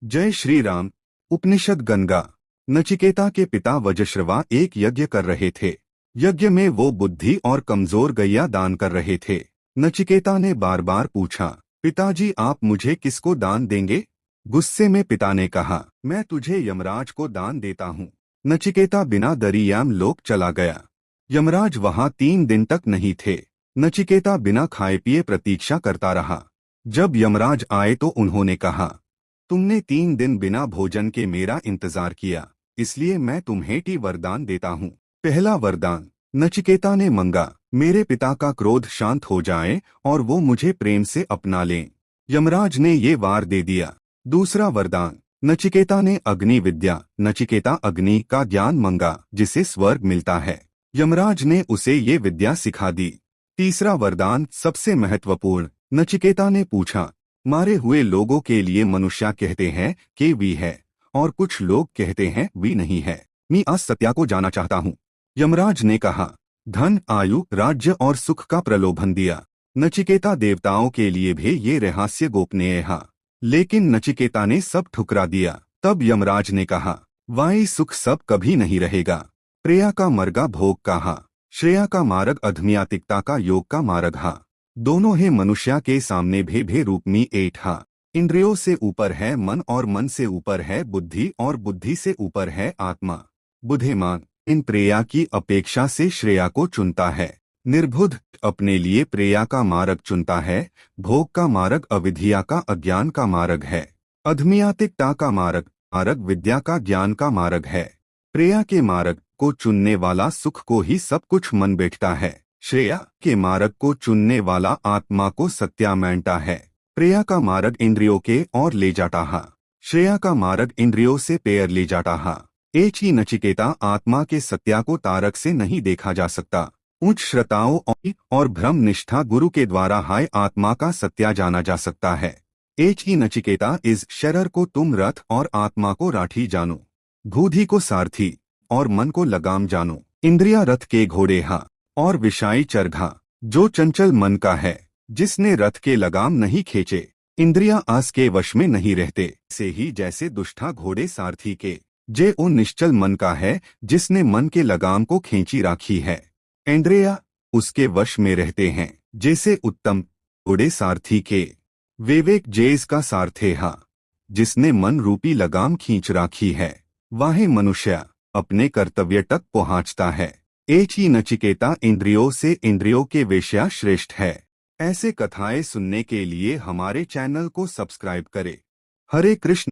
जय श्री राम। उपनिषद गंगा। नचिकेता के पिता वज्रश्रवा एक यज्ञ कर रहे थे। यज्ञ में वो बुद्धि और कमजोर गैया दान कर रहे थे। नचिकेता ने बार बार पूछा, पिताजी आप मुझे किसको दान देंगे? गुस्से में पिता ने कहा, मैं तुझे यमराज को दान देता हूँ। नचिकेता बिना डरी यमलोक चला गया। यमराज वहां 3 दिन तक नहीं थे। नचिकेता बिना खाए पिए प्रतीक्षा करता रहा। जब यमराज आए तो उन्होंने कहा, तुमने 3 दिन बिना भोजन के मेरा इंतजार किया, इसलिए मैं तुम्हें टी वरदान देता हूँ। पहला वरदान। नचिकेता ने मांगा, मेरे पिता का क्रोध शांत हो जाए और वो मुझे प्रेम से अपना लें। यमराज ने ये वार दे दिया। दूसरा वरदान। नचिकेता ने अग्नि विद्या। नचिकेता अग्नि का ज्ञान मांगा जिसे स्वर्ग मिलता है। यमराज ने उसे ये विद्या सिखा दी। तीसरा वरदान सबसे महत्वपूर्ण। नचिकेता ने पूछा, मारे हुए लोगों के लिए मनुष्य कहते हैं कि वी है और कुछ लोग कहते हैं वी नहीं है। मैं आज सत्या को जाना चाहता हूँ। यमराज ने कहा, धन, आयु, राज्य और सुख का प्रलोभन दिया। नचिकेता देवताओं के लिए भी ये रहस्य गोपनीय है, लेकिन नचिकेता ने सब ठुकरा दिया। तब यमराज ने कहा, वाई सुख सब कभी नहीं रहेगा। प्रिया का मर्गा भोग का हा, श्रेया का मार्ग अधम्यातिकता का योग का मार्ग हा। दोनों है मनुष्य के सामने भे रूप में एट हा। इंद्रियों से ऊपर है मन और मन से ऊपर है बुद्धि और बुद्धि से ऊपर है आत्मा। बुद्धिमान इन प्रेया की अपेक्षा से श्रेया को चुनता है। निर्बुद्ध अपने लिए प्रेया का मार्ग चुनता है। भोग का मार्ग अविद्या का अज्ञान का मार्ग है। अधम्यातिकता का मार्ग विद्या का ज्ञान का मार्ग है। प्रेया के मार्ग को चुनने वाला सुख को ही सब कुछ मन बैठता है। श्रेया के मार्ग को चुनने वाला आत्मा को सत्या मानता है। प्रेया का मार्ग इंद्रियों के और ले जाता है। श्रेया का मार्ग इंद्रियों से पैर ले जाता है। एक ही नचिकेता आत्मा के सत्या को तारक से नहीं देखा जा सकता। उच्च श्रद्धाओं और ब्रह्म निष्ठा गुरु के द्वारा हाय आत्मा का सत्या जाना जा सकता है। एक ही नचिकेता इस शरीर को तुम रथ और आत्मा को राठी जानो। बुद्धि को सारथी और मन को लगाम जानो। इंद्रिया रथ के घोड़े हा और विषाई चरघा। जो चंचल मन का है, जिसने रथ के लगाम नहीं खींचे, इंद्रियां आस के वश में नहीं रहते, से ही जैसे दुष्टा घोड़े सारथी के। जे उन निश्चल मन का है जिसने मन के लगाम को खींची राखी है। इंद्रिया उसके वश में रहते हैं, जैसे उत्तम घोड़े सारथी के। विवेक जेस का सारथे हा, जिसने मन रूपी लगाम खींच राखी है। वाहे मनुष्य अपने कर्तव्य तक पहुँचता है। एक ही नचिकेता इंद्रियों से इंद्रियों के वेश्या श्रेष्ठ है। ऐसे कथाएं सुनने के लिए हमारे चैनल को सब्सक्राइब करें। हरे कृष्ण।